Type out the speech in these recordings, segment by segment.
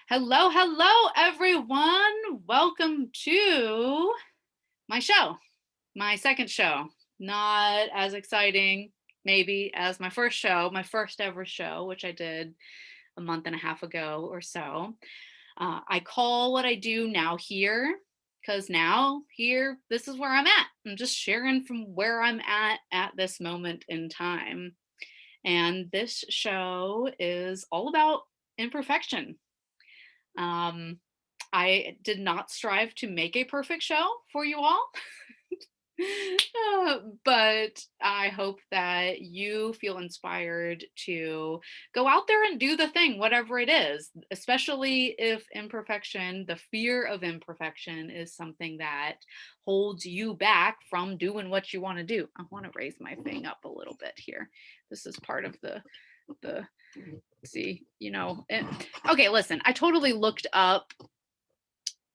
Hello, hello, everyone. Welcome to my show, my second show. Not as exciting, maybe, as my first show, my first ever show, which I did a month and a half ago or so. I call what I do Now Here because now here, this is where I'm at. I'm just sharing from where I'm at this moment in time. And this show is all about imperfection. Um, I did not strive to make a perfect show for you all. But I hope that you feel inspired to go out there and do the thing, whatever it is, especially if imperfection, the fear of imperfection, is something that holds you back from doing what you want to do. I want to raise my thing up a little bit here. This is part of the see, okay, listen, I totally looked up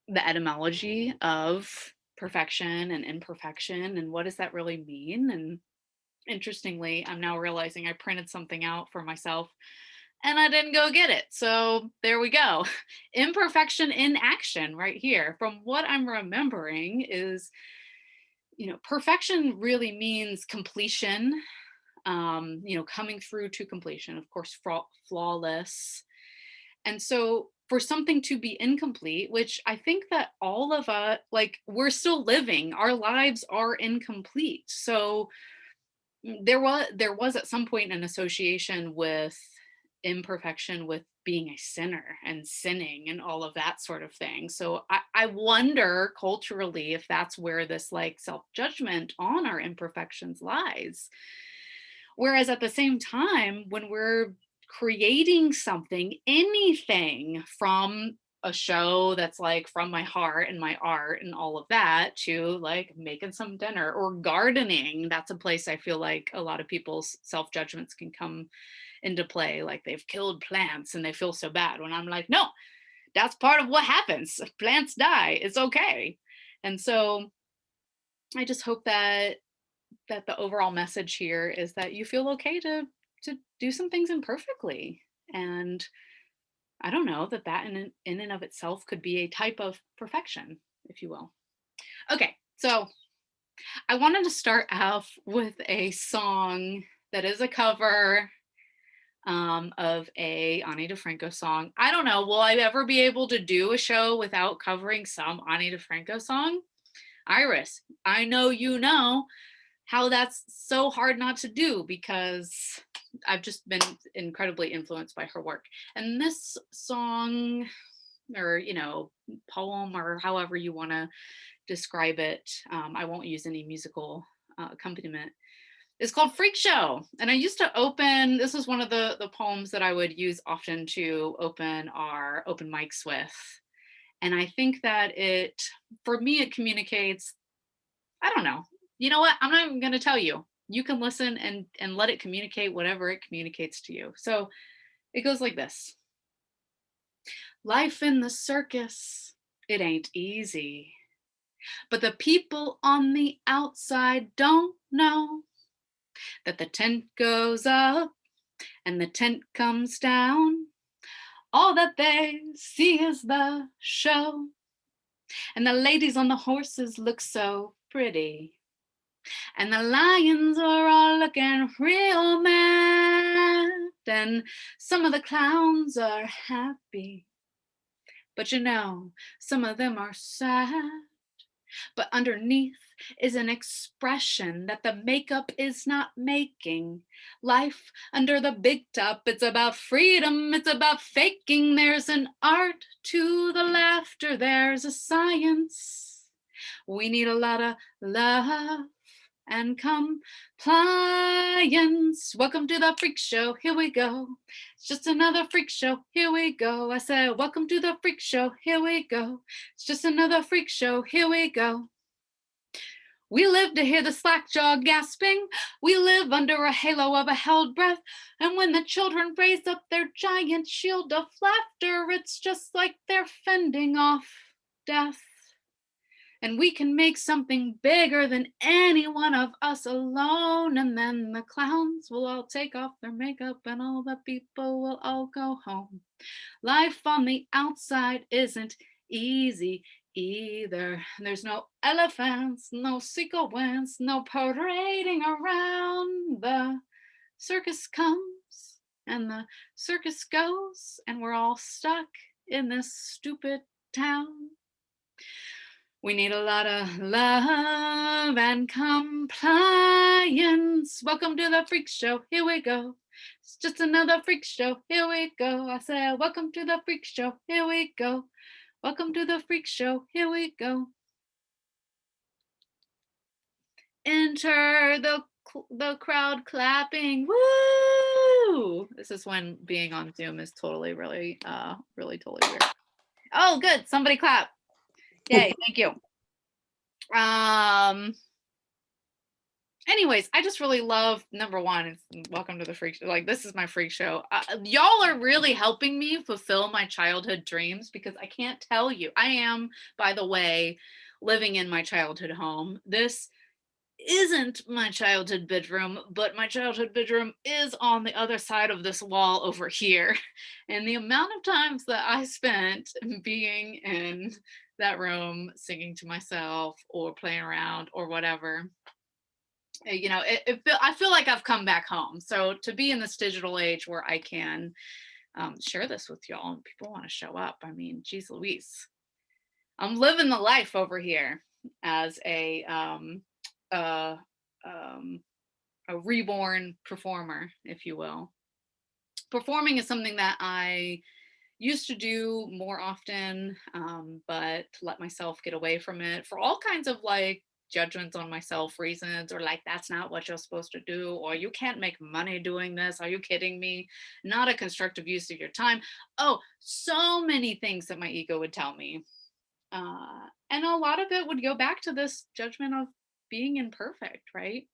the etymology of perfection and imperfection and what does that really mean. And interestingly, I'm now realizing I printed something out for myself and I didn't go get it. So there we go. Imperfection in action right here. From what I'm remembering is, perfection really means completion, coming through to completion, of course, flawless. And so for something to be incomplete, which I think that all of us, like, we're still living, our lives are incomplete. So there was at some point an association with imperfection with being a sinner and sinning and all of that sort of thing. So I wonder culturally if that's where this like self-judgment on our imperfections lies. Whereas at the same time, when we're creating something, anything from a show that's like from my heart and my art and all of that to like making some dinner or gardening, that's a place I feel like a lot of people's self judgments can come into play. Like they've killed plants and they feel so bad when I'm like, no, that's part of what happens. Plants die. It's okay. And so I just hope that the overall message here is that you feel okay to do some things imperfectly. And I don't know that in and of itself could be a type of perfection, if you will. Okay, so I wanted to start off with a song that is a cover of a Ani DeFranco song. I don't know, will I ever be able to do a show without covering some Ani DeFranco song? Iris, I know you know how that's so hard not to do because I've just been incredibly influenced by her work. And this song, or, poem, or however you want to describe it, I won't use any musical accompaniment. It's called Freak Show. And I used to this was one of the poems that I would use often to open our open mics with. And I think that for me, it communicates, I don't know. You know what? I'm not even going to tell you. You can listen and let it communicate whatever it communicates to you. So it goes like this. Life in the circus, it ain't easy. But the people on the outside don't know that the tent goes up and the tent comes down. All that they see is the show. And the ladies on the horses look so pretty. And the lions are all looking real mad. And some of the clowns are happy. But some of them are sad. But underneath is an expression that the makeup is not making. Life under the big top, it's about freedom, it's about faking. There's an art to the laughter, there's a science. We need a lot of love and compliance. Welcome to the freak show, here we go. It's just another freak show, here we go. I said, welcome to the freak show, here we go. It's just another freak show, here we go. We live to hear the slack jaw gasping. We live under a halo of a held breath. And when the children raise up their giant shield of laughter, it's just like they're fending off death. And we can make something bigger than any one of us alone. And then the clowns will all take off their makeup and all the people will all go home. Life on the outside isn't easy either. There's no elephants, no sequins, no parading around. The circus comes and the circus goes, and we're all stuck in this stupid town. We need a lot of love and compliance. Welcome to the freak show. Here we go. It's just another freak show. Here we go. I said, welcome to the freak show. Here we go. Welcome to the freak show. Here we go. Enter the crowd clapping. Woo! This is when being on Zoom is totally, really totally weird. Oh, good. Somebody clap. Yay. Thank you. Anyways, I just really love, number one, it's welcome to the freak show. Like, this is my freak show. Y'all are really helping me fulfill my childhood dreams, because I can't tell you. I am, by the way, living in my childhood home. This isn't my childhood bedroom, but my childhood bedroom is on the other side of this wall over here. And the amount of times that I spent being in that room, singing to myself or playing around or whatever, you know, I feel like I've come back home. So to be in this digital age where I can share this with y'all and people want to show up, I mean, geez Louise, I'm living the life over here as a reborn performer, if you will. Performing is something that I used to do more often, but let myself get away from it for all kinds of like judgments on myself reasons, or like, that's not what you're supposed to do, or you can't make money doing this. Are you kidding me? Not a constructive use of your time. Oh, so many things that my ego would tell me. And a lot of it would go back to this judgment of being imperfect, right?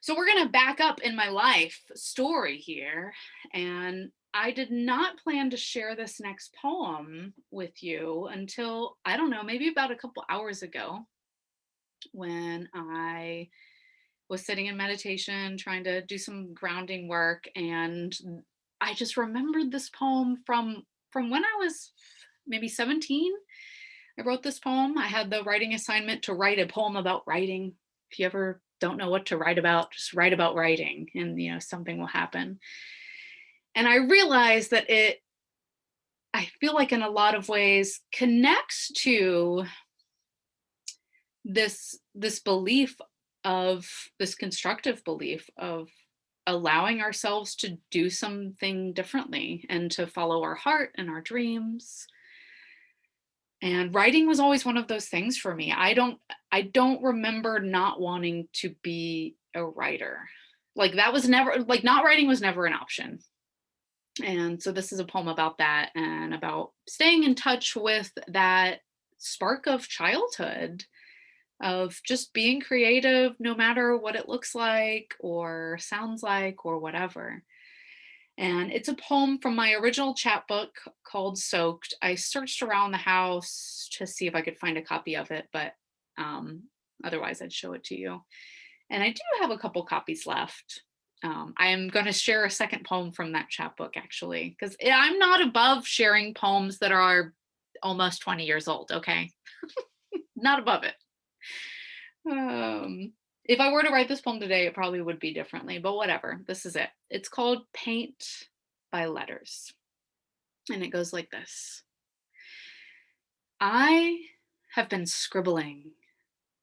So we're going to back up in my life story here. And I did not plan to share this next poem with you until, I don't know, maybe about a couple hours ago, when I was sitting in meditation, trying to do some grounding work. And I just remembered this poem from when I was maybe 17. I wrote this poem. I had the writing assignment to write a poem about writing. If you ever don't know what to write about, just write about writing, and you know, something will happen. And I realized that I feel like in a lot of ways connects to this belief of this constructive belief of allowing ourselves to do something differently and to follow our heart and our dreams. And writing was always one of those things for me. I don't remember not wanting to be a writer. Like, that was never, like, not writing was never an option. And so this is a poem about that, and about staying in touch with that spark of childhood, of just being creative no matter what it looks like or sounds like or whatever. And it's a poem from my original chapbook called Soaked. I searched around the house to see if I could find a copy of it, but otherwise I'd show it to you. And I do have a couple copies left. I am going to share a second poem from that chapbook, actually, because I'm not above sharing poems that are almost 20 years old, okay? Not above it. If I were to write this poem today, it probably would be differently, but whatever. This is it. It's called Paint by Letters. And it goes like this. I have been scribbling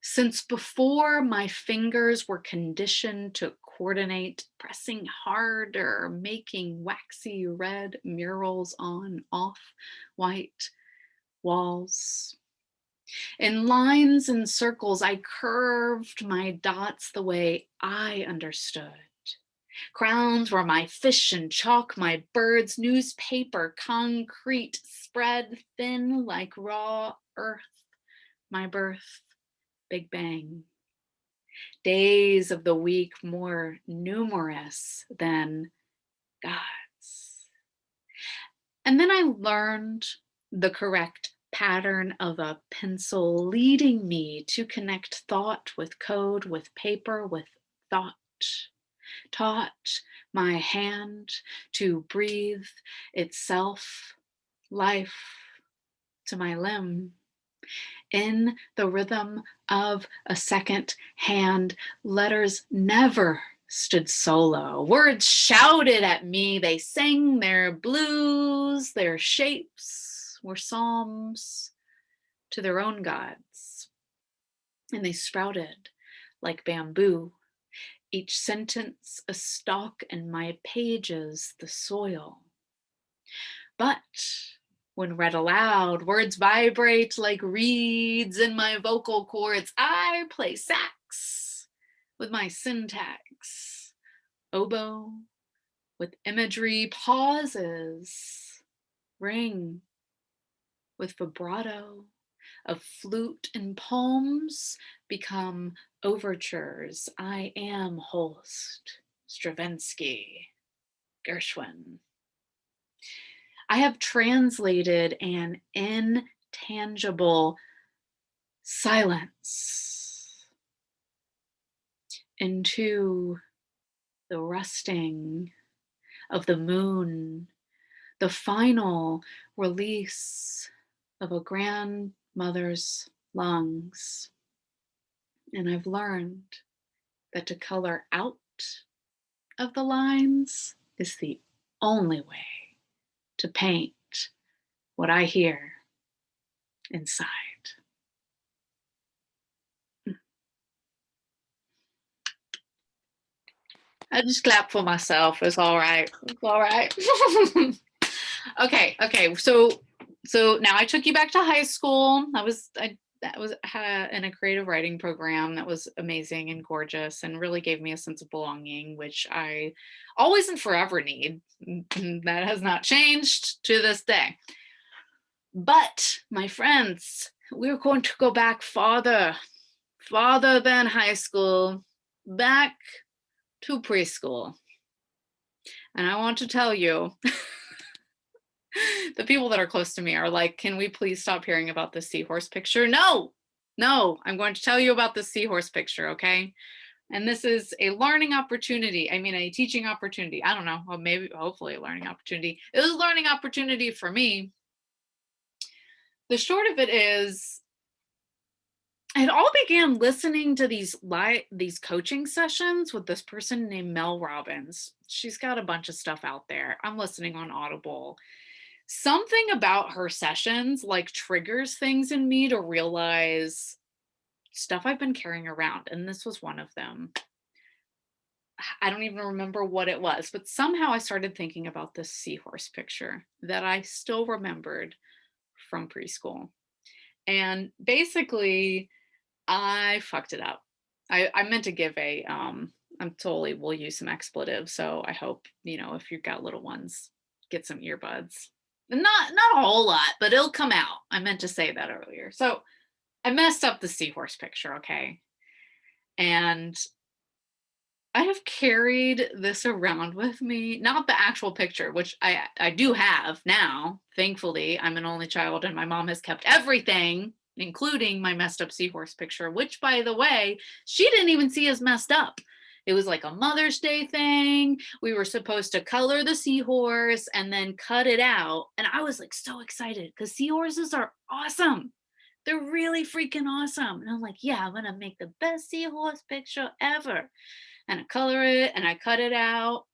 since before my fingers were conditioned to coordinate, pressing harder, making waxy red murals on off-white walls. In lines and circles, I curved my dots the way I understood. Crowns were my fish and chalk, my birds, newspaper, concrete, spread thin like raw earth, my birth, Big Bang. Days of the week more numerous than God's. And then I learned the correct pattern of a pencil leading me to connect thought with code, with paper, with thought. Taught my hand to breathe itself life to my limb. In the rhythm of a second hand, letters never stood solo. Words shouted at me. They sang their blues. Their shapes were psalms to their own gods. And they sprouted like bamboo. Each sentence a stalk, and my pages the soil. But when read aloud, words vibrate like reeds in my vocal cords. I play sax with my syntax, oboe with imagery, pauses ring with vibrato of flute, and poems become overtures. I am Holst, Stravinsky, Gershwin. I have translated an intangible silence into the rusting of the moon, the final release of a grandmother's lungs. And I've learned that to color out of the lines is the only way to paint what I hear inside. I just clap for myself. It's all right. It's all right. Okay. So now I took you back to high school. That was in a creative writing program that was amazing and gorgeous and really gave me a sense of belonging, which I always and forever need. That has not changed to this day. But my friends, we're going to go back farther than high school, back to preschool. And I want to tell you, the people that are close to me are like, can we please stop hearing about the seahorse picture? No, I'm going to tell you about the seahorse picture, okay? And this is a learning opportunity. I mean, a teaching opportunity. I don't know, well, maybe, hopefully a learning opportunity. It was a learning opportunity for me. The short of it is, it all began listening to these coaching sessions with this person named Mel Robbins. She's got a bunch of stuff out there. I'm listening on Audible. Something about her sessions like triggers things in me to realize stuff I've been carrying around. And this was one of them. I don't even remember what it was, but somehow I started thinking about this seahorse picture that I still remembered from preschool. And basically, I fucked it up. I meant to give I'm totally will use some expletives. So I hope, if you've got little ones, get some earbuds. Not a whole lot, but it'll come out. I meant to say that earlier. So I messed up the seahorse picture, okay? And I have carried this around with me, not the actual picture, which I do have now. Thankfully, I'm an only child and my mom has kept everything, including my messed up seahorse picture, which, by the way, she didn't even see as messed up. It was like a Mother's Day thing. We were supposed to color the seahorse and then cut it out. And I was like so excited because seahorses are awesome. They're really freaking awesome. And I'm like, yeah, I'm going to make the best seahorse picture ever. And I color it and I cut it out.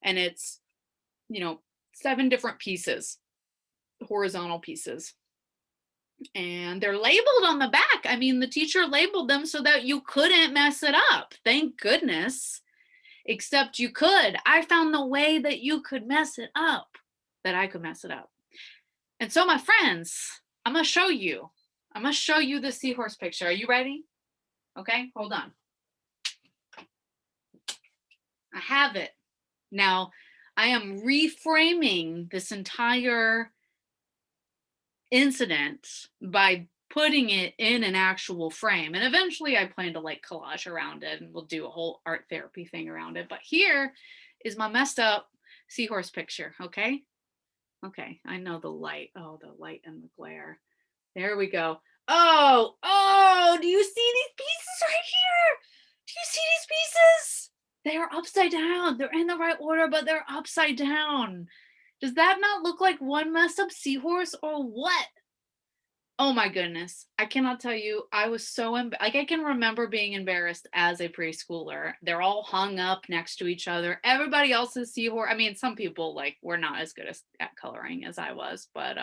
And it's, 7 different pieces, horizontal pieces. And they're labeled on the back. I mean, the teacher labeled them so that you couldn't mess it up. Thank goodness. Except you could. I found the way that you could mess it up, that I could mess it up. And so, my friends, I'm going to show you. I'm going to show you the seahorse picture. Are you ready? Okay, hold on. I have it. Now, I am reframing this entire incident by putting it in an actual frame. And eventually I plan to collage around it and we'll do a whole art therapy thing around it. But here is my messed up seahorse picture, okay? Okay, I know the light. Oh, the light and the glare. There we go. Oh, do you see these pieces right here? Do you see these pieces? They are upside down. They're in the right order, but they're upside down. Does that not look like one messed up seahorse or what? Oh my goodness. I cannot tell you. I was so like I can remember being embarrassed as a preschooler. They're all hung up next to each other. Everybody else's seahorse. I mean, some people like were not as good at coloring as I was, but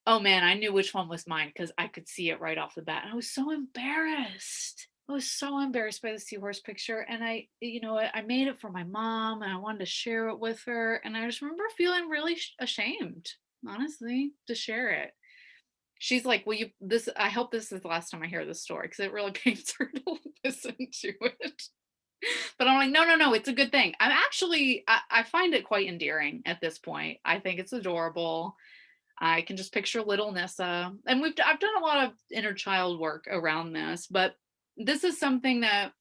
oh man, I knew which one was mine because I could see it right off the bat. And I was so embarrassed. I was so embarrassed by the seahorse picture. And I made it for my mom and I wanted to share it with her. And I just remember feeling really ashamed, honestly, to share it. She's like, "Well, I hope this is the last time I hear this story because it really pains her to listen to it." But I'm like, no, no, no, it's a good thing. I find it quite endearing at this point. I think it's adorable. I can just picture little Nissa. And I've done a lot of inner child work around this, but this is something that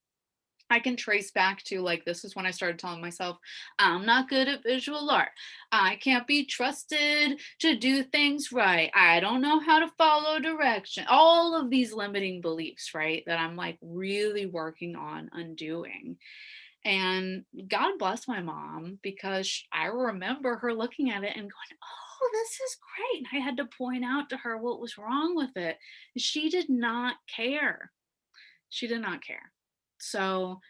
I can trace back to, like, this is when I started telling myself, I'm not good at visual art. I can't be trusted to do things right. I don't know how to follow direction. All of these limiting beliefs, right? That I'm like really working on undoing. And God bless my mom because I remember her looking at it and going, "Oh, this is great." And I had to point out to her what was wrong with it. She did not care. She did not care. So,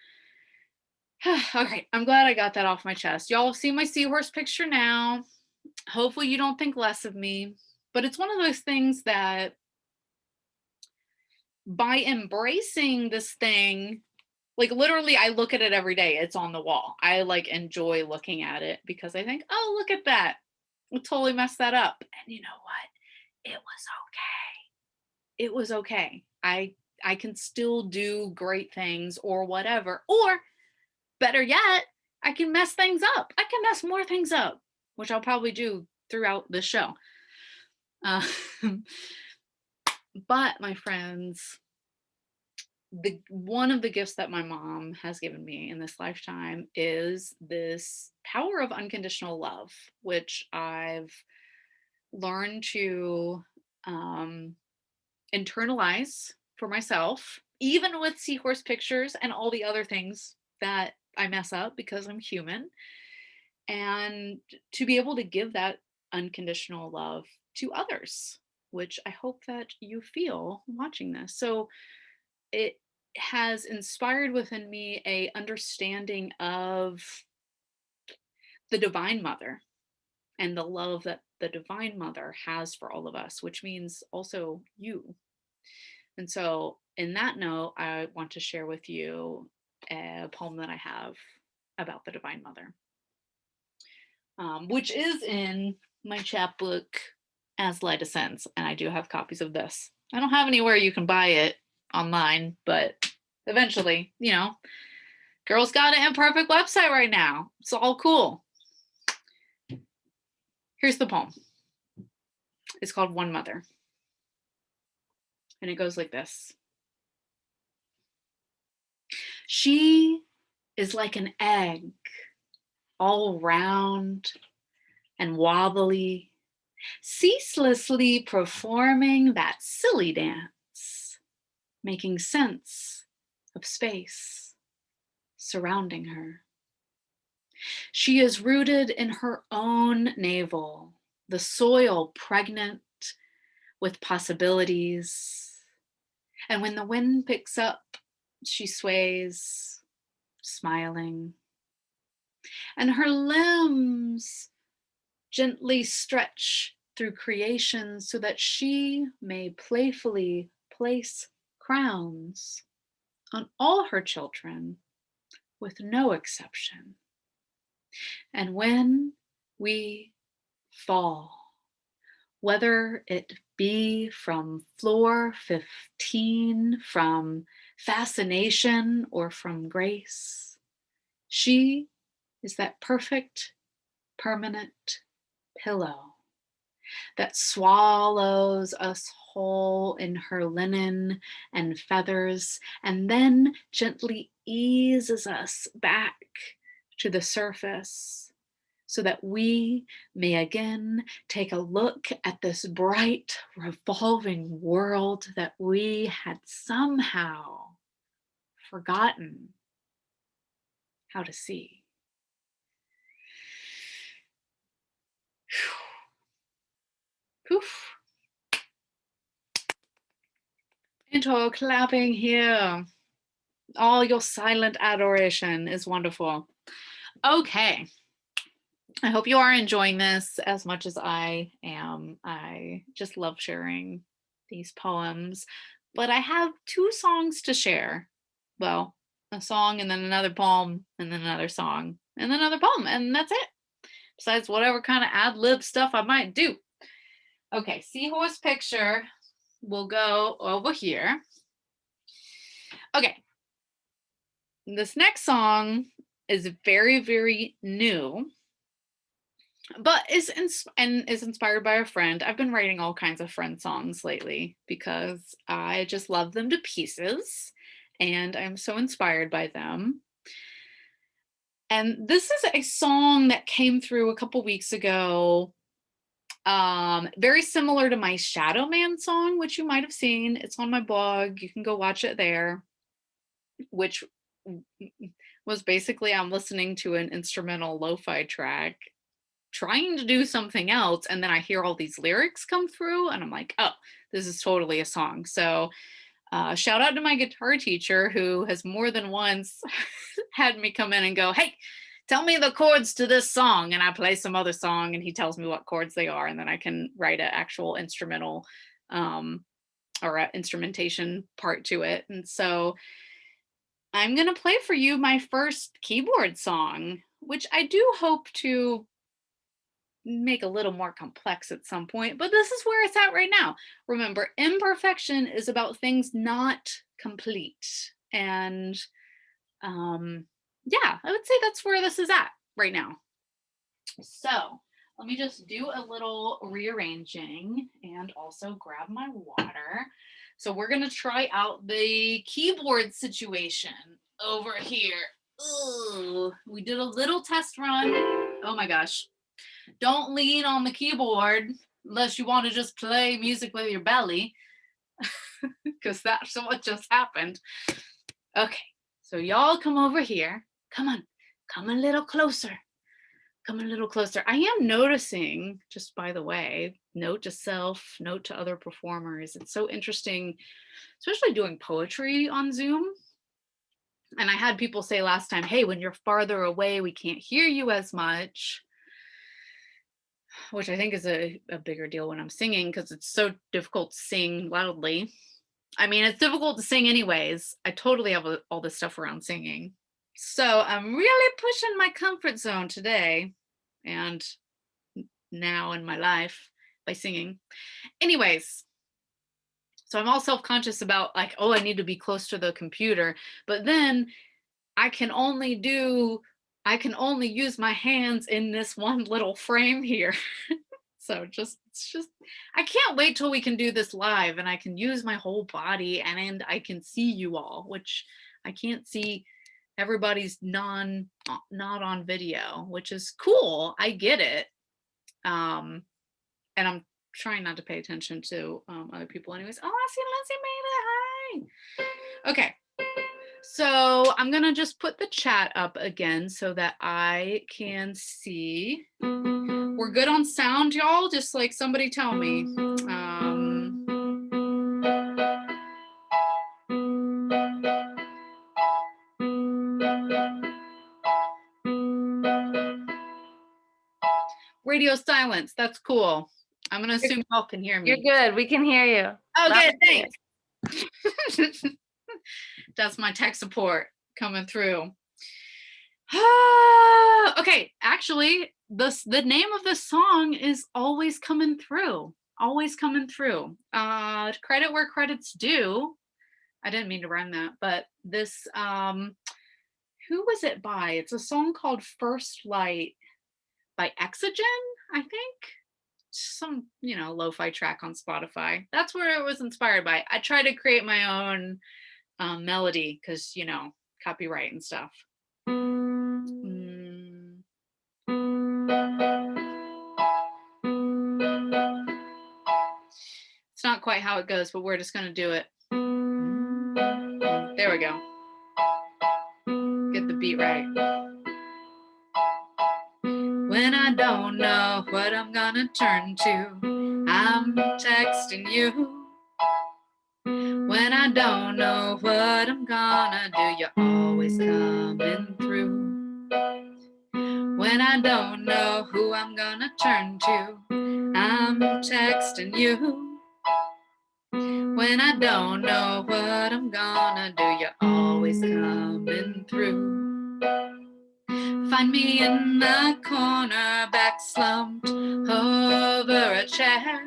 okay, I'm glad I got that off my chest. Y'all see my seahorse picture now. Hopefully, you don't think less of me. But it's one of those things that by embracing this thing, like literally, I look at it every day. It's on the wall. I like enjoy looking at it because I think, oh, look at that. We totally messed that up. And you know what? It was okay. It was okay. I can still do great things or whatever. Or better yet, I can mess things up. I can mess more things up, which I'll probably do throughout the show. Uh, but my friends, the one of the gifts that my mom has given me in this lifetime is this power of unconditional love, which I've learned to um, internalize for myself, even with seahorse pictures and all the other things that I mess up because I'm human, and to be able to give that unconditional love to others, which I hope that you feel watching this. So it has inspired within me a understanding of the divine mother and the love that the divine mother has for all of us, which means also you. And so in that note, I want to share with you a poem that I have about the divine mother, which is in my chapbook As Light Ascends, and I do have copies of this. I don't have anywhere you can buy it online, but eventually, girl's got an imperfect website right now. It's all cool. Here's the poem. It's called One Mother. And it goes like this. She is like an egg, all round and wobbly, ceaselessly performing that silly dance, making sense of space surrounding her. She is rooted in her own navel, the soil pregnant with possibilities. And when the wind picks up, she sways, smiling. And her limbs gently stretch through creation so that she may playfully place crowns on all her children with no exception. And when we fall, whether it be from floor 15, from fascination, or from grace, she is that perfect, permanent pillow that swallows us whole in her linen and feathers, and then gently eases us back to the surface so that we may again take a look at this bright, revolving world that we had somehow forgotten how to see. Poof. Into clapping here. All your silent adoration is wonderful. Okay. I hope you are enjoying this as much as I am. I just love sharing these poems. But I have 2 songs to share. Well, a song and then another poem and then another song and then another poem, and that's it. Besides whatever kind of ad lib stuff I might do. Okay, seahorse picture will go over here. Okay. This next song is very, very new, but is inspired by a friend. I've been writing all kinds of friend songs lately because I just love them to pieces and I'm so inspired by them. And this is a song that came through a couple weeks ago, very similar to my Shadow Man song, which you might have seen. It's on my blog. You can go watch it there, which was basically I'm listening to an instrumental lo-fi track trying to do something else, and then I hear all these lyrics come through and I'm like, oh, this is totally a song. So shout out to my guitar teacher who has more than once had me come in and go, hey, tell me the chords to this song, and I play some other song and he tells me what chords they are, and then I can write an actual instrumental or an instrumentation part to it. And so I'm going to play for you my first keyboard song, which I do hope to make a little more complex at some point, but this is where it's at right now. Remember, imperfection is about things not complete. And yeah, I would say that's where this is at right now. So let me just do a little rearranging and also grab my water. So we're going to try out the keyboard situation over here. Ooh, we did a little test run. Oh my gosh. Don't lean on the keyboard unless you want to just play music with your belly, because that's what just happened. Okay, so y'all come over here. Come on, come a little closer. Come a little closer. I am noticing, just by the way, note to self, note to other performers. It's so interesting, especially doing poetry on Zoom. And I had people say last time, hey, when you're farther away, we can't hear you as much, which I think is a bigger deal when I'm singing because it's so difficult to sing loudly. I mean, it's difficult to sing anyways. I totally have all this stuff around singing. So I'm really pushing my comfort zone today and now in my life by singing. Anyways, so I'm all self-conscious about like, oh, I need to be close to the computer, but then I can only use my hands in this one little frame here. So it's just, I can't wait till we can do this live and I can use my whole body and I can see you all, which I can't see everybody's not on video, which is cool. I get it. And I'm trying not to pay attention to other people anyways. Oh, I see Lindsay made it. Hi. Okay. So I'm going to just put the chat up again so that I can see. We're good on sound, y'all? Just like somebody tell me. Radio silence. That's cool. I'm going to assume y'all can hear me. You're good. We can hear you. Okay, thanks. That's my tech support coming through. Okay, actually, the name of this song is Always Coming Through. Always Coming Through. Credit where credit's due. I didn't mean to rhyme that, but this who was it by? It's a song called First Light by Exogen, I think. Some, lo-fi track on Spotify. That's where it was inspired by. I try to create my own melody because, copyright and stuff. It's not quite how it goes, but we're just going to do it. There we go. Get the beat right. When I don't know what I'm gonna turn to, I'm texting you. When I don't know what I'm gonna do, you're always coming through. When I don't know who I'm gonna turn to, I'm texting you. When I don't know what I'm gonna do, you're always coming through. Find me in the corner, back slumped over a chair.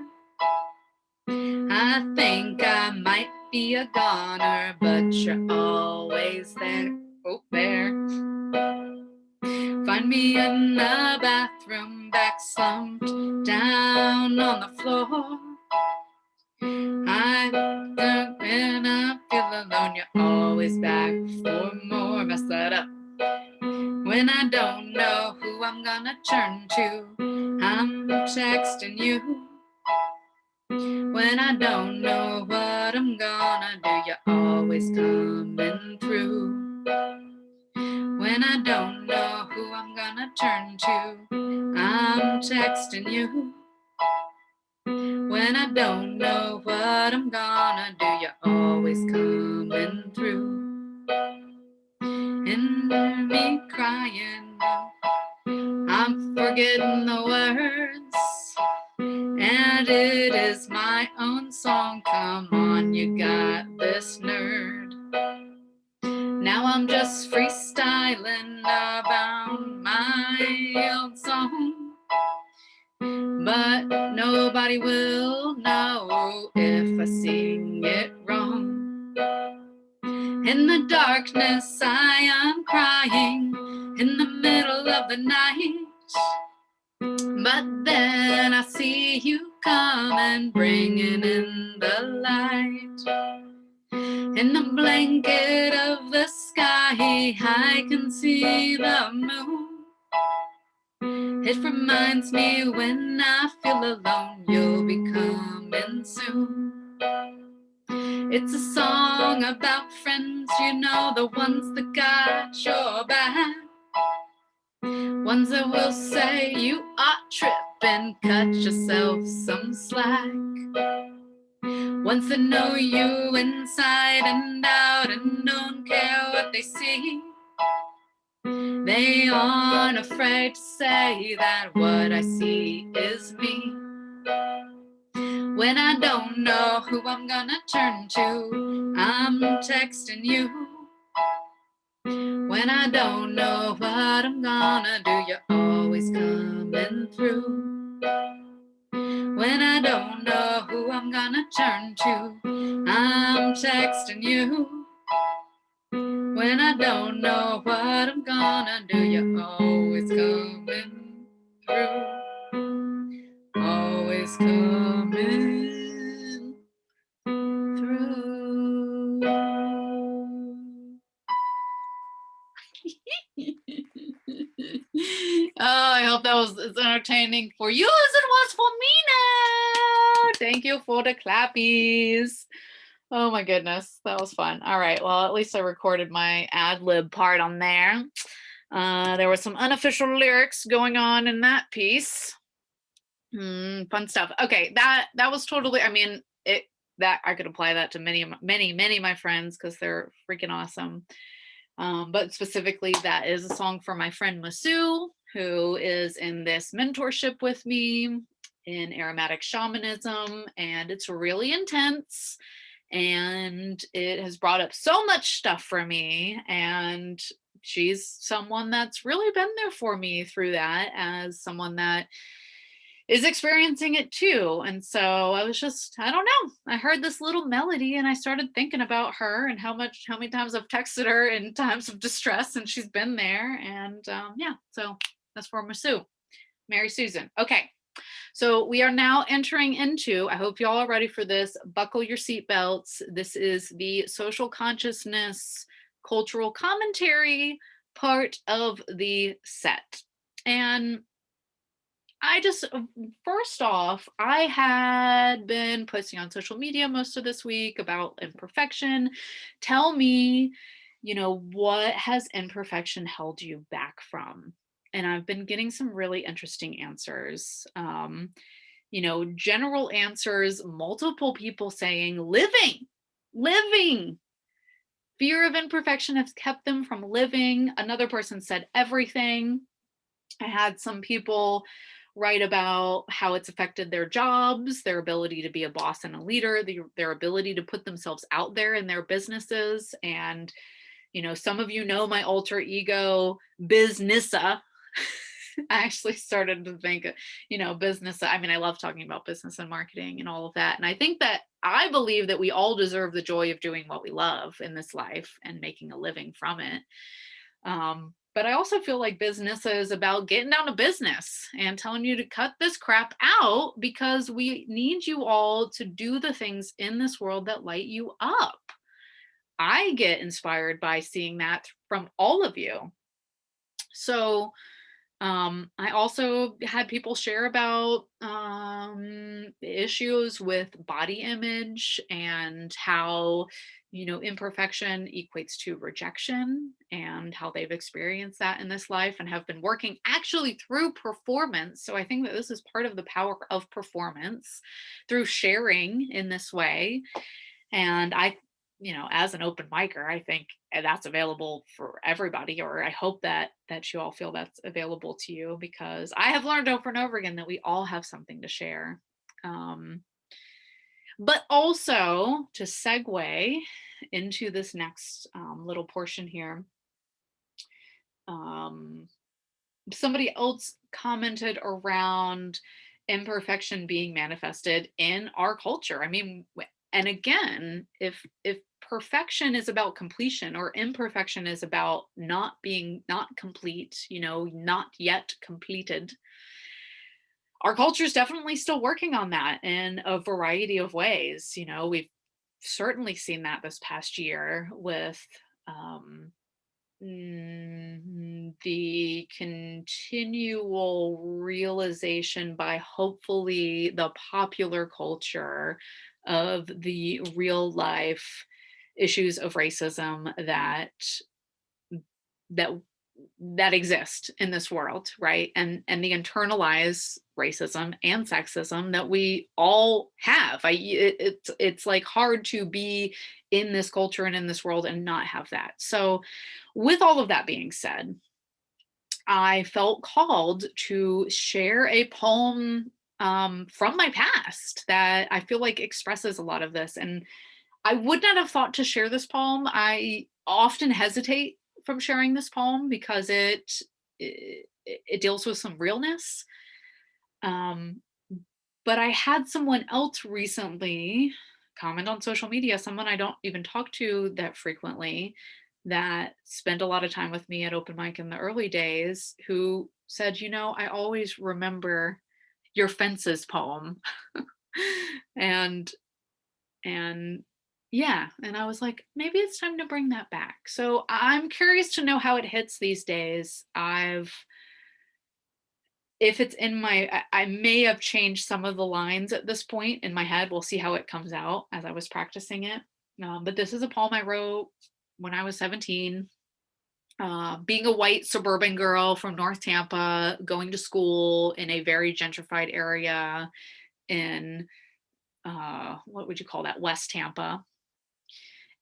I think I might be a goner, but you're always there. Oh, there. Find me in the bathroom, back slumped down on the floor. When I feel alone, you're always back for more. Mess that up. When I don't know who I'm gonna turn to, I'm texting you. When I don't know what I'm gonna do, you're always coming through. When I don't know who I'm gonna turn to, I'm texting you. When I don't know what I'm gonna do, you're always coming through. And me crying, I'm forgetting the words, and it is my own song. Come on, you got this, nerd. Now I'm just freestyling about my own song, but nobody will know if I sing it wrong. In the darkness I am crying in the middle of the night, but then I see you coming, bringing in the light. In the blanket of the sky I can see the moon. It reminds me when I feel alone, you'll be coming soon. It's a song about friends, you know, the ones that got your back. Ones that will say you are tripping, cut yourself some slack. Ones that know you inside and out and don't care what they see. They aren't afraid to say that what I see is me. When I don't know who I'm gonna turn to, I'm texting you. When I don't know what I'm gonna do, you're always coming through. When I don't know who I'm gonna turn to, I'm texting you. When I don't know what I'm gonna do, you're always coming through. Always coming through. Oh, I hope that was as entertaining for you as it was for me now. Thank you for the clappies. Oh my goodness, that was fun. All right, well, at least I recorded my ad lib part on there. There were some unofficial lyrics going on in that piece. Fun stuff. Okay, that was totally. I mean, it that I could apply that to many of my friends because they're freaking awesome. But specifically, that is a song for my friend Masu, who is in this mentorship with me in aromatic shamanism, and it's really intense. And it has brought up so much stuff for me. And she's someone that's really been there for me through that, as someone that is experiencing it too. And so I was just, I don't know, I heard this little melody and I started thinking about her and how many times I've texted her in times of distress and she's been there. And yeah, so that's for Masu, Mary Susan. Okay, so we are now entering into, I hope y'all are ready for this, buckle your seatbelts. This is the social consciousness cultural commentary part of the set. And I just, first off, I had been posting on social media most of this week about imperfection. Tell me, what has imperfection held you back from? And I've been getting some really interesting answers. General answers, multiple people saying living. Fear of imperfection has kept them from living. Another person said everything. I had some people write about how it's affected their jobs, their ability to be a boss and a leader, their ability to put themselves out there in their businesses. And, some of my alter ego, Businessa. I actually started to think, business. I mean, I love talking about business and marketing and all of that. And I believe that we all deserve the joy of doing what we love in this life and making a living from it. But I also feel like business is about getting down to business and telling you to cut this crap out because we need you all to do the things in this world that light you up. I get inspired by seeing that from all of you. So, I also had people share about issues with body image and how, imperfection equates to rejection and how they've experienced that in this life and have been working actually through performance. So I think that this is part of the power of performance through sharing in this way. And as an open micer, I think that's available for everybody, or I hope that you all feel that's available to you because I have learned over and over again that we all have something to share. Um, but also to segue into this next little portion here, um, somebody else commented around imperfection being manifested in our culture. I mean, and again, if perfection is about completion or imperfection is about not complete, not yet completed, our culture is definitely still working on that in a variety of ways. We've certainly seen that this past year with um, the continual realization by hopefully the popular culture of the real life issues of racism that that exist in this world, right? And the internalized racism and sexism that we all have. It's like hard to be in this culture and in this world and not have that. So with all of that being said, I felt called to share a poem from my past that I feel like expresses a lot of this. And I would not have thought to share this poem. I often hesitate from sharing this poem because it deals with some realness. Um, but I had someone else recently comment on social media, someone I don't even talk to that frequently, that spent a lot of time with me at open mic in the early days, who said, I always remember your fences poem. and and yeah, and I was like, maybe it's time to bring that back. So I'm curious to know how it hits these days. If it's in I may have changed some of the lines at this point in my head. We'll see how it comes out as I was practicing it. But this is a poem I wrote when I was 17. Being a white suburban girl from North Tampa, going to school in a very gentrified area in what would you call that? West Tampa,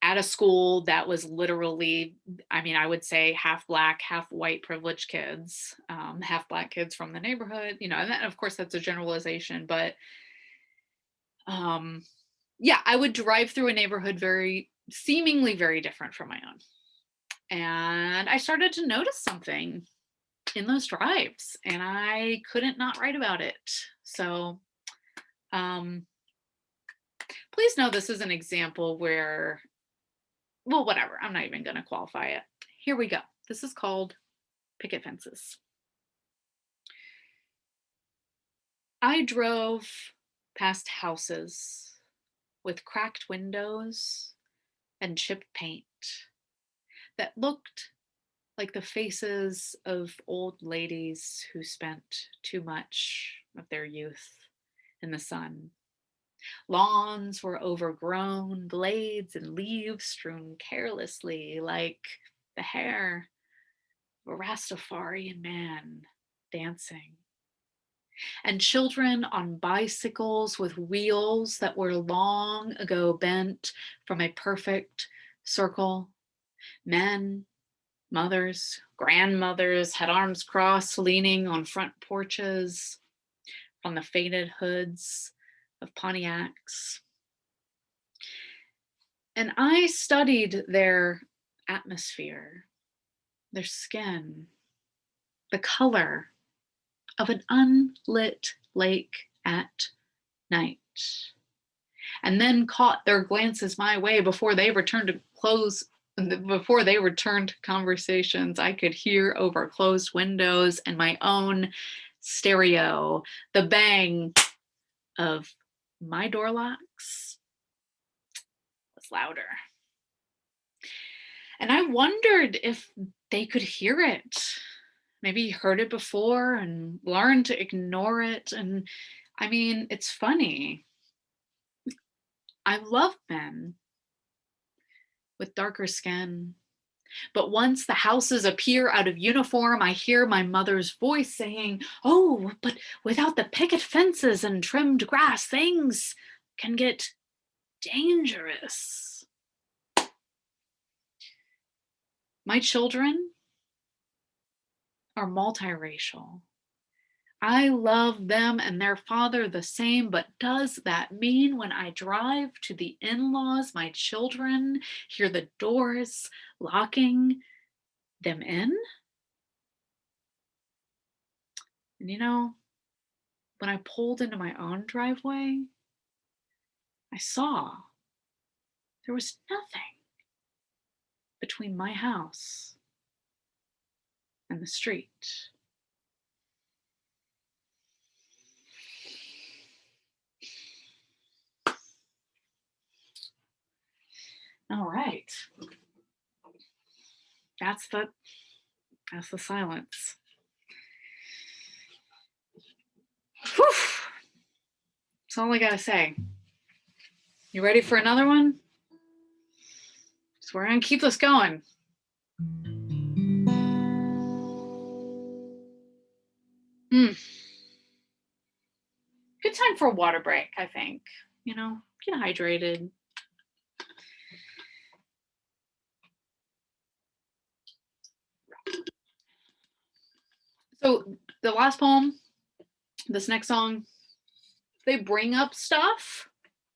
at a school that was literally, I mean, I would say half black, half white privileged kids, half black kids from the neighborhood, and that, of course, that's a generalization, but um, yeah, I would drive through a neighborhood seemingly very different from my own. And I started to notice something in those drives, and I couldn't not write about it. So, um, please know this is an example where, well, whatever, I'm not even going to qualify it. Here we go. This is called Picket Fences. I drove past houses with cracked windows and chipped paint that looked like the faces of old ladies who spent too much of their youth in the sun. Lawns were overgrown, blades and leaves strewn carelessly like the hair of a Rastafarian man dancing. And children on bicycles with wheels that were long ago bent from a perfect circle. Men, mothers, grandmothers had arms crossed, leaning on front porches, on the faded hoods of Pontiacs. And I studied their atmosphere, their skin, the color of an unlit lake at night, and then caught their glances my way before they returned to close. Before they returned conversations I could hear over closed windows and my own stereo, the bang of my door locks was louder. And I wondered if they could hear it. Maybe heard it before and learned to ignore it. And I mean, it's funny. I love men with darker skin. But once the houses appear out of uniform, I hear my mother's voice saying, "Oh, but without the picket fences and trimmed grass, things can get dangerous." My children are multiracial. I love them and their father the same, but does that mean when I drive to the in-laws, my children hear the doors locking them in? And you know, when I pulled into my own driveway, I saw there was nothing between my house and the street. All right. That's the silence. Whew. That's all I gotta say. You ready for another one? So we're gonna keep this going. Good time for a water break, I think. You know, get hydrated. So the last poem, this next song, they bring up stuff.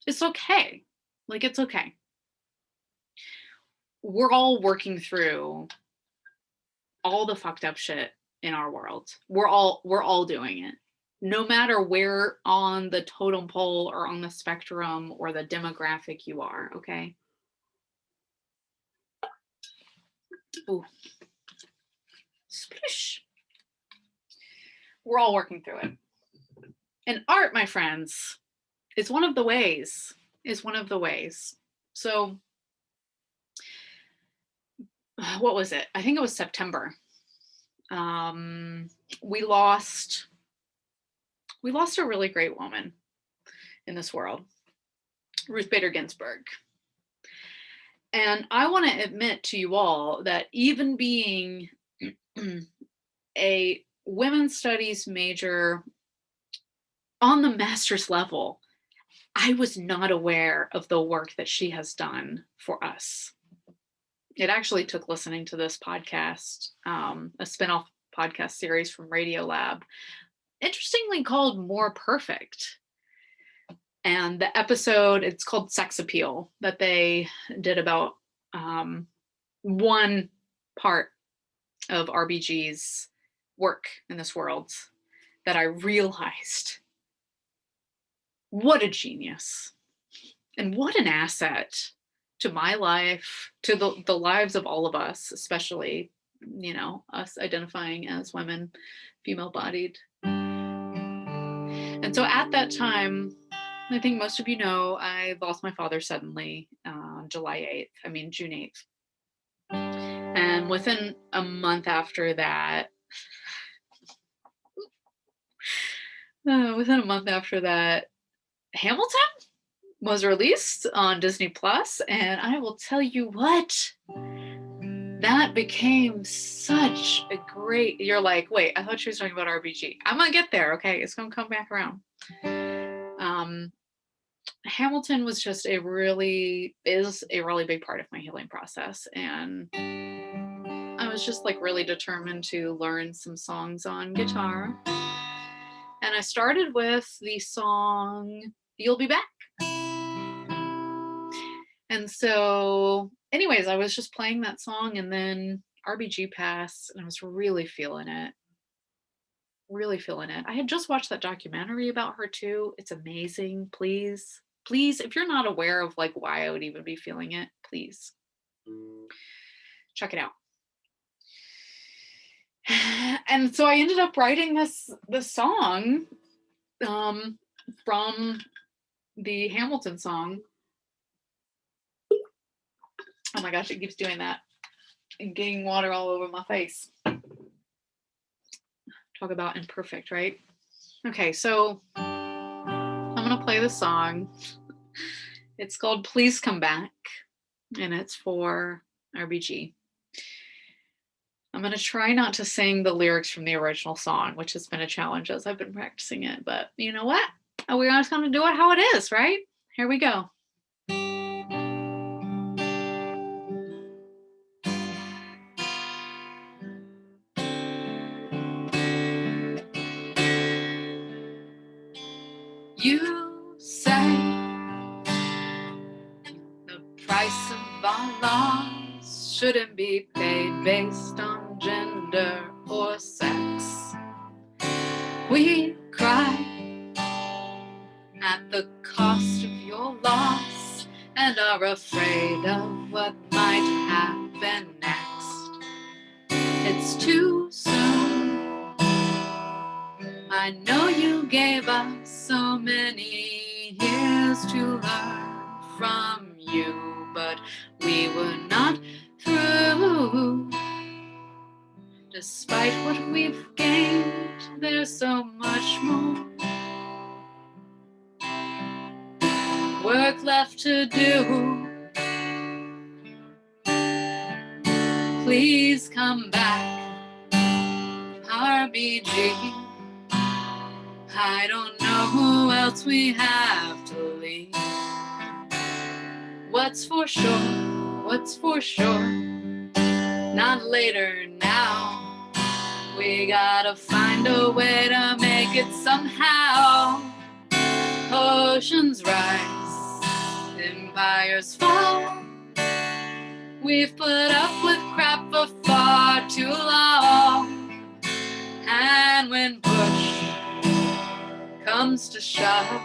It's okay. Like, it's okay. We're all working through all the fucked up shit in our world. We're all doing it. No matter where on the totem pole or on the spectrum or the demographic you are, okay? Ooh. Splish. We're all working through it. And art, my friends, is one of the ways. So what was it? I think it was September. We lost a really great woman in this world, Ruth Bader Ginsburg. And I want to admit to you all that even being a women's studies major on the master's level, I was not aware of the work that she has done for us. It actually took listening to this podcast, a spinoff podcast series from Radiolab, interestingly called More Perfect. And the episode, it's called Sex Appeal, that they did about one part of RBG's work in this world, that I realized what a genius and what an asset to my life, to the lives of all of us, especially, you know, us identifying as women, female bodied. And so at that time, I think most of you know, I lost my father suddenly on June 8th. And within a month after that, Hamilton was released on Disney Plus, and I will tell you what, that became such a great. You're like, wait, I thought she was talking about RBG. I'm gonna get there, okay? It's gonna come back around. Hamilton was just is a really big part of my healing process, and I was just like really determined to learn some songs on guitar. And I started with the song "You'll Be Back." And so, anyways, I was just playing that song, and then RBG passed, and I was really feeling it. Really feeling it. I had just watched that documentary about her too. It's amazing. Please, please, if you're not aware of like why I would even be feeling it, please check it out. And so I ended up writing this song from the Hamilton song. Oh my gosh, it keeps doing that and getting water all over my face. Talk about imperfect, right? Okay, so I'm gonna play the song. It's called Please Come Back, and it's for RBG. I'm gonna try not to sing the lyrics from the original song, which has been a challenge as I've been practicing it, but you know what? We're just gonna do it how it is, right? Here we go. You say the price of our loss shouldn't be paid based on gender or sex. We cry at the cost of your loss and are afraid of what might happen next. It's too soon. I know you gave us so many years to learn from you, but we were not through. Despite what we've gained, there's so much more work left to do. Please come back, RBG. I don't know who else we have to leave. What's for sure, not later now. We gotta find a way to make it somehow. Oceans rise, empires fall. We've put up with crap for far too long. And when push comes to shove,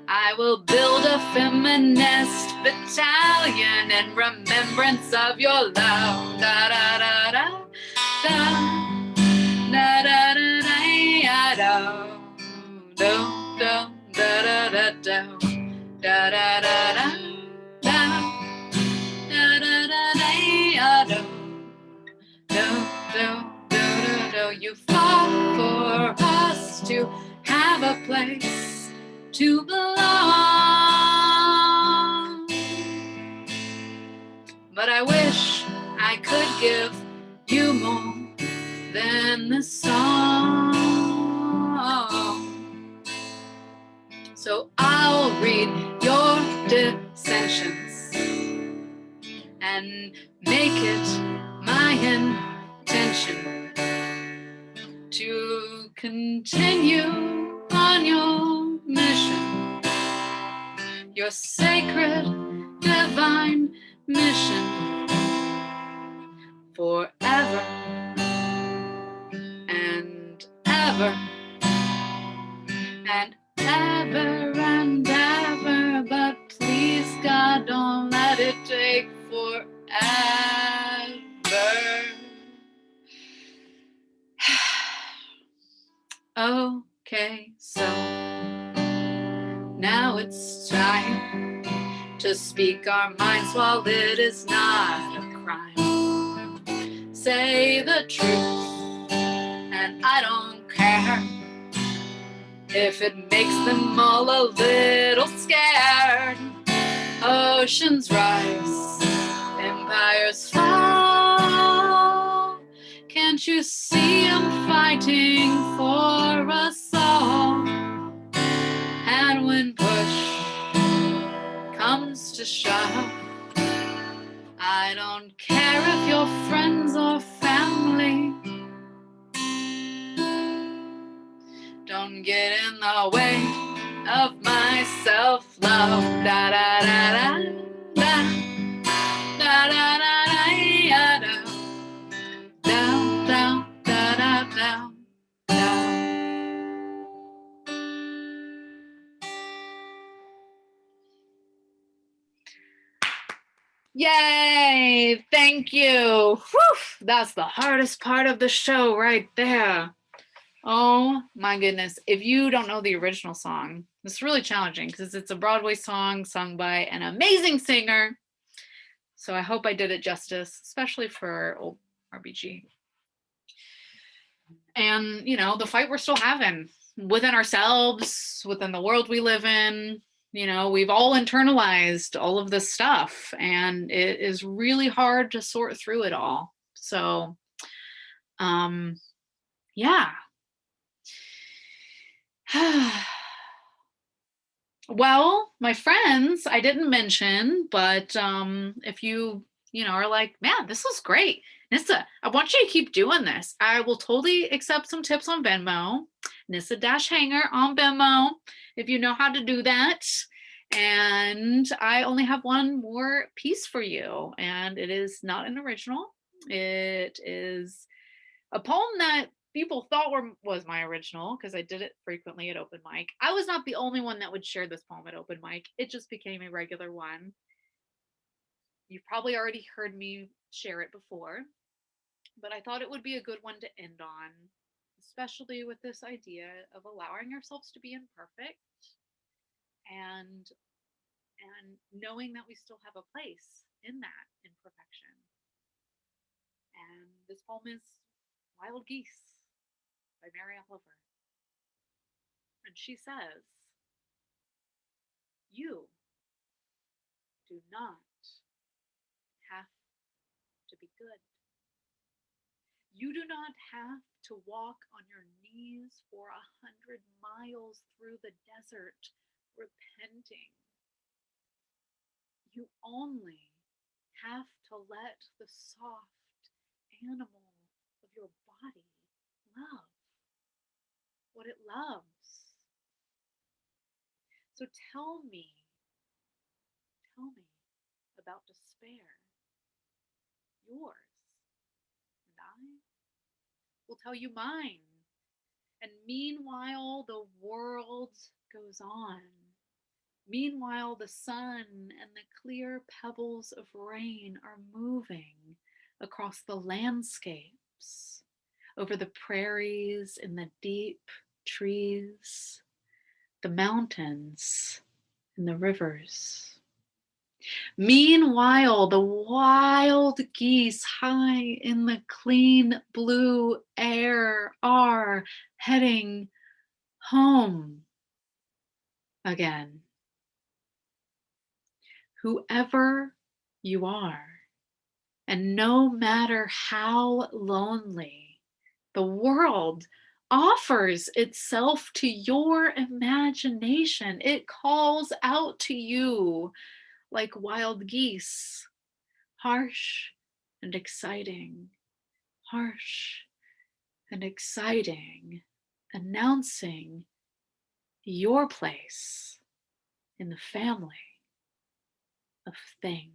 I will build a feminist battalion in remembrance of your love. Da da da da da da da da da da da da da da da da da da da. You fought for us to have a place to belong, but I wish I could give you more than the song. So I'll read your dissensions and make it my intention to continue on your mission, your sacred, divine mission, forever and ever and ever and ever. But please, God, don't let it take forever. Okay, so now it's time to speak our minds while it is not a crime. say the truth, and I don't care if it makes them all a little scared. Oceans rise, empires fall. Can't you see I'm fighting for us all? And when push comes to shove, I don't care if you're friends or family. Don't get in the way of my self-love. Da da da da da da da da da da da da da da. Yay! Thank you. Whew, that's the hardest part of the show right there. Oh my goodness. If you don't know the original song, it's really challenging because it's a Broadway song sung by an amazing singer. So I hope I did it justice, especially for old RBG. And, you know, the fight we're still having within ourselves, within the world we live in. You know, we've all internalized all of this stuff, and it is really hard to sort through it all. So, yeah. Well, my friends, I didn't mention, but if you know, are like, man, this was great. Nissa, I want you to keep doing this. I will totally accept some tips on Venmo. Nissa-Hanger on Venmo, if you know how to do that. And I only have one more piece for you, and it is not an original. It is a poem that people thought was my original because I did it frequently at open mic. I was not the only one that would share this poem at open mic. It just became a regular one. You've probably already heard me share it before, but I thought it would be a good one to end on, especially with this idea of allowing ourselves to be imperfect and and knowing that we still have a place in that imperfection. And this poem is Wild Geese by Mary Oliver. And she says, you do not have to be good. You do not have to walk on your knees for 100 miles through the desert repenting. You only have to let the soft animal of your body love what it loves. So tell me about despair. Yours and I will tell you mine. And meanwhile, the world goes on. Meanwhile, the sun and the clear pebbles of rain are moving across the landscapes, over the prairies and the deep trees, the mountains and the rivers. Meanwhile, the wild geese high in the clean blue air are heading home again. Whoever you are, and no matter how lonely, the world offers itself to your imagination. It calls out to you like wild geese, harsh and exciting, harsh and exciting, announcing your place in the family of things.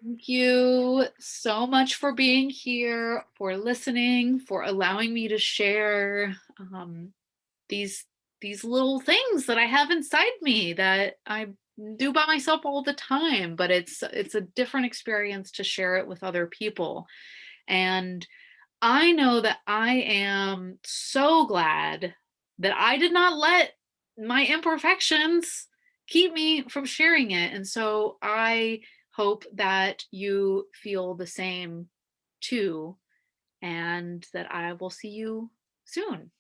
Thank you so much for being here, for listening, for allowing me to share these these little things that I have inside me that I do by myself all the time, but it's a different experience to share it with other people. And I know that I am so glad that I did not let my imperfections keep me from sharing it. And so I hope that you feel the same too, and that I will see you soon.